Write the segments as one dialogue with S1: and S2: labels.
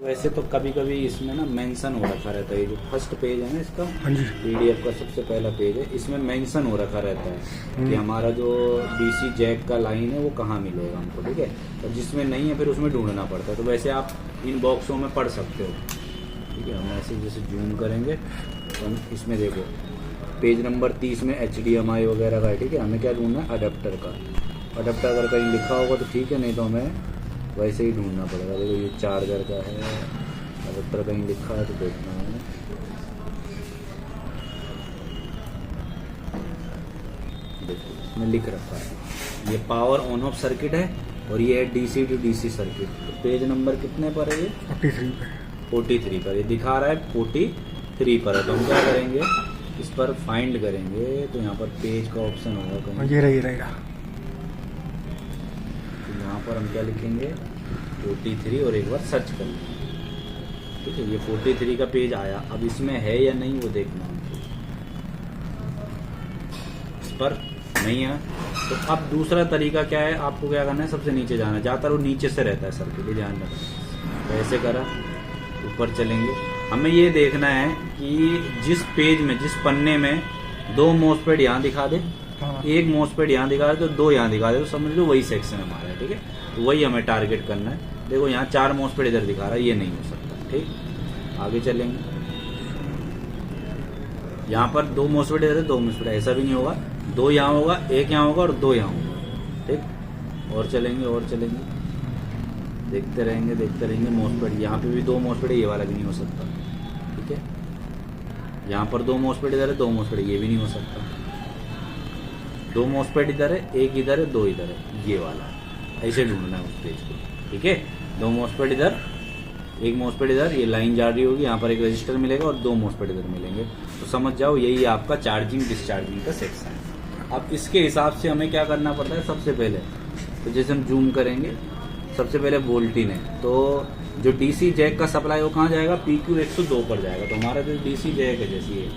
S1: वैसे तो कभी कभी इसमें ना मेंशन हो रखा रहता है, जो फर्स्ट पेज है ना इसका,
S2: हाँ जी।
S1: पीडीएफ का सबसे पहला पेज है, इसमें मेंशन हो रखा रहता है कि हमारा जो डीसी जैक का लाइन है वो कहाँ मिलेगा हमको, ठीक है। और जिसमें नहीं है फिर उसमें ढूंढना पड़ता है। तो वैसे आप इन बॉक्सों में पढ़ सकते हो, ठीक है। हम ऐसे जैसे जूम करेंगे तो हम इसमें देखो पेज नंबर 30 में HDMI वगैरह का है, ठीक है। हमें क्या ढूंढना है, अडेप्टर का। अडेप्टर अगर कहीं लिखा होगा तो ठीक है, नहीं तो हमें वैसे ही ढूंढना पड़ेगा। देखो ये चार्जर का है, अडेप्टर कहीं लिखा है तो देखना है। देखो इसमें लिख रखा है, ये पावर ऑन ऑफ सर्किट है और ये है DC टू DC सर्किट। तो पेज नंबर कितने पर है ये?
S2: 43 पे।
S1: 43 पर ये दिखा रहा है, 43 पर है। तो हम क्या करेंगे, इस पर फाइंड करेंगे तो यहाँ पर पेज का ऑप्शन होगा कहीं,
S2: ये रहेगा।
S1: तो यहाँ पर हम क्या लिखेंगे 43 और एक बार सर्च कर लेंगे, ठीक है। ये 43 का पेज आया, अब इसमें है या नहीं वो देखना हमको। इस पर नहीं है तो अब दूसरा तरीका क्या है, आपको क्या करना है, सबसे नीचे जाना है। ज़्यादातर वो नीचे से रहता है सर्किट, ये ध्यान रखना। तो ऐसे करा, ऊपर चलेंगे, हमें ये देखना है कि जिस पेज में, जिस पन्ने में 2 मॉसफेट यहाँ दिखा दे, एक मॉसफेट यहाँ दिखा दे, तो 2 यहाँ दिखा दे, तो समझ लो वही सेक्शन हमारा है, ठीक है। तो वही हमें टारगेट करना है। देखो यहाँ 4 मॉसफेट इधर दिखा रहा है, ये नहीं हो सकता, ठीक। आगे चलेंगे, यहाँ पर 2 मॉसफेट इधर है, 2 मॉसफेट, ऐसा भी नहीं होगा, 2 यहाँ होगा, 1 यहाँ होगा और 2 यहाँ होगा, ठीक। और चलेंगे और चलेंगे, देखते रहेंगे मॉसफेट। यहाँ पे भी 2 मॉसफेट है, ये वाला भी नहीं हो सकता, ठीक है। यहाँ पर 2 मॉसफेट इधर है, 2 मॉसफेट, ये भी नहीं हो सकता। 2 मॉसफेट इधर है, 1 इधर है, 2 इधर है, ये वाला है। ऐसे ढूंढना है उस पेज को, ठीक है। 2 मॉसफेट इधर, 1 मॉसफेट इधर, ये लाइन जा रही होगी, यहाँ पर एक रजिस्टर मिलेगा और 2 मॉसफेट इधर मिलेंगे। तो समझ जाओ यही आपका चार्जिंग डिस्चार्जिंग का सेक्शन है। अब इसके हिसाब से हमें क्या करना पड़ता है, सबसे पहले तो जैसे हम जूम करेंगे, सबसे पहले वोल्टेज है, तो जो DC जैक का सप्लाई वो कहाँ जाएगा, PQ 102 पर जाएगा। तो हमारा जो DC जैक है, जैसे ये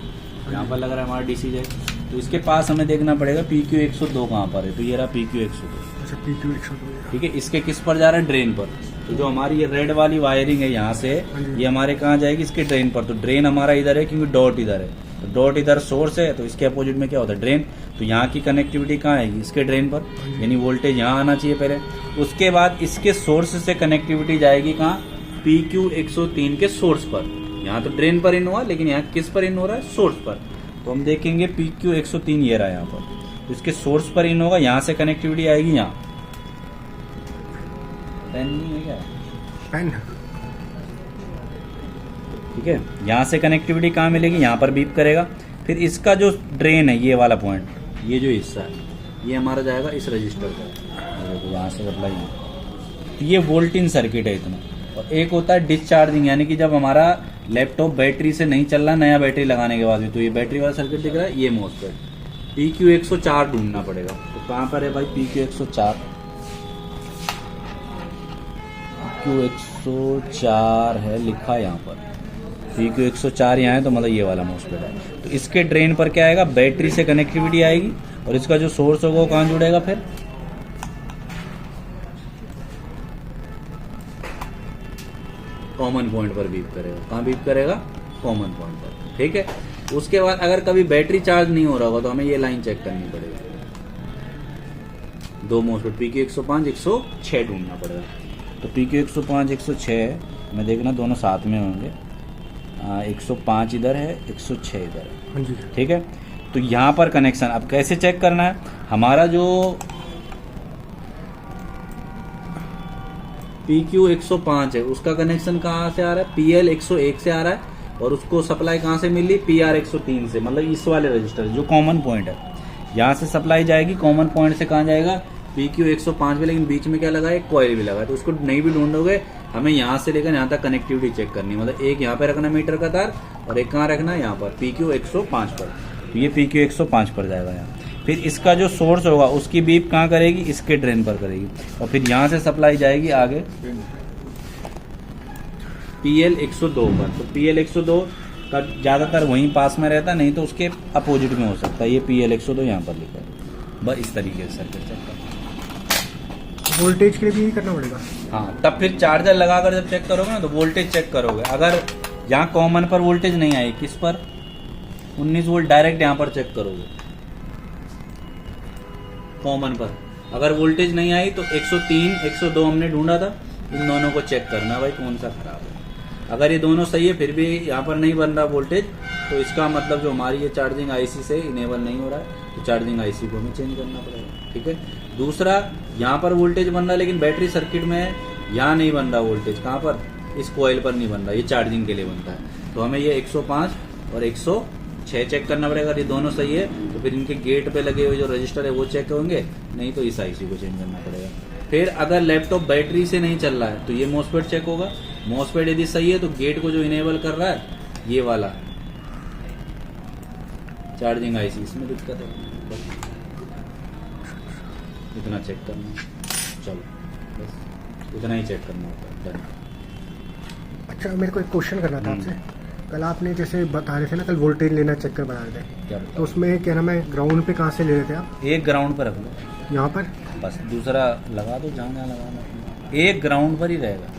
S1: यहाँ पर लग रहा है हमारा DC जैक, तो इसके पास हमें देखना पड़ेगा PQ 102 कहाँ पर है। तो ये रहा PQ 102,
S2: अच्छा PQ 102,
S1: ठीक है। इसके किस पर जा रहा है, ड्रेन पर। तो जो हमारी ये रेड वाली वायरिंग है यहाँ से, ये हमारे कहाँ जाएगी, इसके ड्रेन पर। तो ड्रेन हमारा इधर है क्योंकि डॉट इधर है, तो डॉट इधर सोर्स है, तो इसके अपोजिट में क्या होता है, ड्रेन। तो यहाँ की कनेक्टिविटी कहाँ आएगी, इसके ड्रेन पर, यानी वोल्टेज यहाँ आना चाहिए पहले। उसके बाद इसके सोर्स से कनेक्टिविटी जाएगी कहाँ, PQ 103 के सोर्स पर। यहाँ तो ड्रेन पर इन हुआ, लेकिन यहाँ किस पर इन हो रहा है, सोर्स पर। तो हम देखेंगे PQ 103 ये रहा यहाँ पर, तो इसके सोर्स पर इन होगा, यहाँ से कनेक्टिविटी आएगी यहाँ। पेन नहीं है क्या,
S2: पेन,
S1: ठीक है। यहाँ से कनेक्टिविटी कहाँ मिलेगी, यहाँ पर बीप करेगा। फिर इसका जो ड्रेन है, ये वाला पॉइंट, ये जो हिस्सा है, ये हमारा जाएगा इस रजिस्टर पर, यहाँ से सप्लाई है। तो ये वोल्टेज सर्किट है इतना। और एक होता है डिस्चार्जिंग, यानी कि जब हमारा लैपटॉप बैटरी से नहीं चल रहा, नया बैटरी लगाने के बाद भी, तो ये बैटरी वाला सर्किट दिख रहा है, ये मॉसफेट। PQ 104 ढूंढना पड़ेगा। तो कहाँ पर है भाई PQ 104, PQ 104 है लिखा है यहाँ पर, PQ 104 यहाँ है, तो मतलब ये वाला मॉसफेट है। तो इसके ड्रेन पर क्या आएगा, बैटरी से कनेक्टिविटी आएगी, और इसका जो सोर्स होगा वो कहाँ जुड़ेगा, फिर कॉमन पॉइंट पर बीप करेगा। कहाँ बीप करेगा, कॉमन पॉइंट पर, ठीक है। उसके बाद अगर कभी बैटरी चार्ज नहीं हो रहा होगा तो हमें ये लाइन चेक करनी पड़ेगी, 2 मॉसफेट PQ 105 106 ढूंढना पड़ेगा। तो PQ 105 106 में देखना दोनों साथ में होंगे, 105 इधर है, 106 इधर है,
S2: हाँ जी,
S1: ठीक है। तो यहाँ पर कनेक्शन अब कैसे चेक करना है, हमारा जो PQ 105 है उसका कनेक्शन कहाँ से आ रहा है, PL 101 से आ रहा है, और उसको सप्लाई कहाँ से मिल रही, PR 103 से, मतलब इस वाले रजिस्टर जो कॉमन पॉइंट है, यहाँ से सप्लाई जाएगी। कॉमन पॉइंट से कहाँ जाएगा, PQ 105 में, लेकिन बीच में क्या लगा है, एक कॉइल भी लगा है। तो उसको नहीं भी ढूंढोगे, हमें यहाँ से लेकर यहाँ तक कनेक्टिविटी चेक करनी है। मतलब एक यहाँ पे रखना मीटर का तार, और एक कहाँ रखना है, यहाँ पर PQ 105 पर। तो ये PQ 105 पर जाएगा यहाँ। फिर इसका जो सोर्स होगा उसकी बीप कहाँ करेगी, इसके ड्रेन पर करेगी, और फिर यहाँ से सप्लाई जाएगी आगे PL 102 पर। तो PL 102 का ज़्यादातर वहीं पास में रहता है, नहीं तो उसके अपोजिट में हो सकता है। ये PL 102 यहाँ पर लिखा है। बस इस तरीके से सर्किट चेक करना।
S2: वोल्टेज के लिए भी यही करना पड़ेगा।
S1: हाँ, तब फिर चार्जर लगाकर जब चेक करोगे ना तो वोल्टेज चेक करोगे। अगर यहाँ कॉमन पर वोल्टेज नहीं आई, किस पर 19 वोल्ट डायरेक्ट यहाँ पर चेक करोगे कॉमन पर। अगर वोल्टेज नहीं आई तो 103 102 हमने ढूंढा था, इन दोनों को चेक करना भाई कौन सा खराब है। अगर ये दोनों सही है फिर भी यहाँ पर नहीं बन रहा वोल्टेज, तो इसका मतलब जो हमारी ये चार्जिंग आईसी से इनेबल नहीं हो रहा है, तो चार्जिंग आईसी को हमें चेंज करना पड़ेगा। ठीक है। दूसरा, यहाँ पर वोल्टेज बन रहा है लेकिन बैटरी सर्किट में यहाँ नहीं बन रहा वोल्टेज, कहाँ पर, इस कोयल पर नहीं बन रहा, ये चार्जिंग के लिए बनता है। तो हमें ये 105 और 106 चेक करना पड़ेगा। अगर ये दोनों सही है तो फिर इनके गेट पे लगे हुए जो रजिस्टर है वो चेक होंगे, नहीं तो इस आईसी को चेंज करना पड़ेगा। फिर अगर लैपटॉप बैटरी से नहीं चल रहा है तो ये मॉसफेट चेक होगा। मॉसफेट यदि सही है तो गेट को जो इनेबल कर रहा है ये वाला चार्जिंग आईसी, इसमें दिक्कत है, बस इतना चेक करना। चलो बस इतना ही चेक करना होता है। डन।
S2: अच्छा, मेरे को एक क्वेश्चन करना था आपसे। कल आपने जैसे बता रहे थे ना, कल वोल्टेज लेना चेक कर बता रहे थे,
S1: क्या
S2: तो उसमें क्या नाम है, ग्राउंड पे कहाँ से ले रहे थे आप?
S1: एक ग्राउंड पर रख लो,
S2: यहाँ पर
S1: बस दूसरा लगा दो जहाँ जहाँ लगाना, एक ग्राउंड पर ही रहेगा।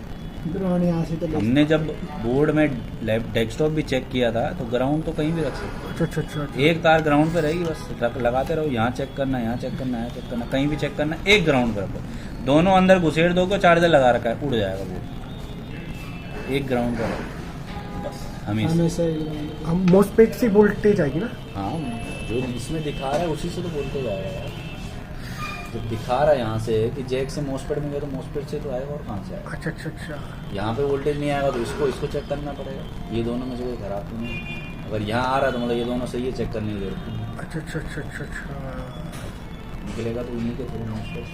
S2: ग्राउंड यहाँ से तो
S1: हमने जब बोर्ड में डेस्कटॉप भी चेक किया था तो ग्राउंड तो कहीं भी रख सकते।
S2: अच्छा अच्छा अच्छा।
S1: एक तार ग्राउंड पे रहेगी, बस लगाते रहो, यहाँ चेक करना, यहाँ चेक करना, यहाँ चेक करना, कहीं भी चेक करना, एक ग्राउंड पे रखो। दोनों अंदर घुसेड़ दो, चार्जर लगा रखा है, उड़ जाएगा वो। एक ग्राउंड पे रखो बस हमेशा।
S2: हम मोस्टपेट से वोल्टेज आएगी ना?
S1: हाँ, जो इसमें दिखा रहा है उसी से तो बोलते जाएगा यार। जब दिखा रहा है यहाँ से कि जैक से मॉसफेट में गया तो मॉसफेट से तो आएगा, और कहाँ से आएगा।
S2: अच्छा अच्छा अच्छा।
S1: यहाँ पे वोल्टेज नहीं आएगा तो इसको चेक करना पड़ेगा। ये दोनों में से कोई खराब तो नहीं है। अगर यहाँ आ रहा है तो मतलब ये दोनों सही है, चेक करने की जरूरत नहीं।
S2: अच्छा अच्छा अच्छा अच्छा अच्छा।
S1: निकलेगा तो उन्हीं के थ्रू मॉसफेट।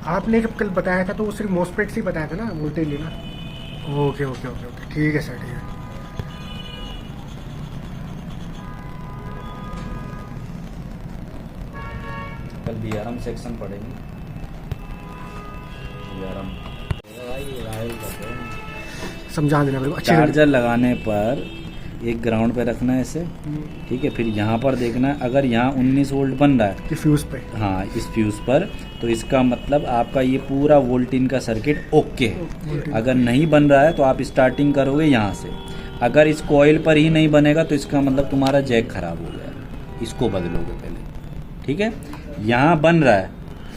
S2: आपने जब कल बताया था तो वो सिर्फ मोस्टपेट से ही बताया था ना वोल्टेज लेना? ओके ओके ओके ओके, ठीक है सर, ठीक है।
S1: कल बीआरएम सेक्शन पढ़ेंगे। बीआरएम
S2: समझा देना मेरे को अच्छे
S1: चार्जर लगाने पर एक ग्राउंड पे रखना है इसे, ठीक है। फिर यहाँ पर देखना है, अगर यहाँ 19 वोल्ट बन रहा है
S2: कि फ्यूज पे,
S1: हाँ इस फ्यूज पर, तो इसका मतलब आपका ये पूरा वोल्टिन का सर्किट ओके है। अगर नहीं बन रहा है तो आप स्टार्टिंग करोगे यहाँ से। अगर इस कॉइल पर ही नहीं बनेगा तो इसका मतलब तुम्हारा जैक खराब हो गया, इसको बदलोगे पहले, ठीक है। यहाँ बन रहा है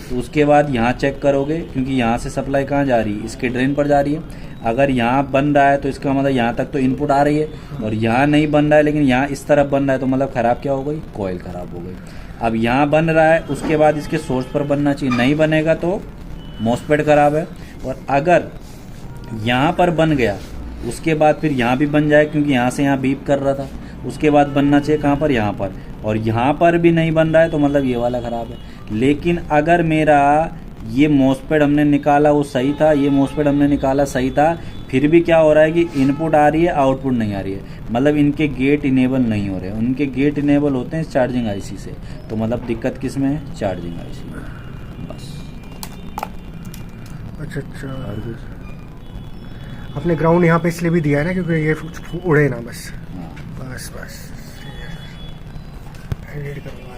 S1: तो उसके बाद यहाँ चेक करोगे, क्योंकि यहाँ से सप्लाई कहाँ जा रही है, इसके ड्रेन पर जा रही है। अगर यहाँ बन रहा है तो इसका मतलब यहाँ तक तो इनपुट आ रही है, और यहाँ नहीं बन रहा है लेकिन यहाँ इस तरफ बन रहा है तो मतलब ख़राब क्या हो गई, कॉइल ख़राब हो गई। अब यहाँ बन रहा है, उसके बाद इसके सोर्स पर बनना चाहिए, नहीं बनेगा तो मॉसफेट ख़राब है। और अगर यहाँ पर बन गया उसके बाद फिर यहाँ भी बन जाए, क्योंकि यहाँ से यहाँ बीप कर रहा था, उसके बाद बनना चाहिए कहाँ पर, यहाँ पर, और यहाँ पर भी नहीं बन रहा है तो मतलब ये वाला ख़राब है। लेकिन अगर मेरा ये मॉसफेट हमने निकाला वो सही था, ये मॉसफेट हमने निकाला सही था, फिर भी क्या हो रहा है कि इनपुट आ रही है आउटपुट नहीं आ रही है, मतलब इनके गेट इनेबल नहीं हो रहे हैं। उनके गेट इनेबल होते हैं चार्जिंग आईसी से, तो मतलब दिक्कत किस में है, चार्जिंग आईसी में, बस।
S2: अच्छा अच्छा। और कुछ आपने ग्राउंड यहाँ पे इसलिए भी दिया है ना क्योंकि ये उड़े ना, बस।
S1: हाँ
S2: बस बस, ठीक है सर, एडिट करूँगा।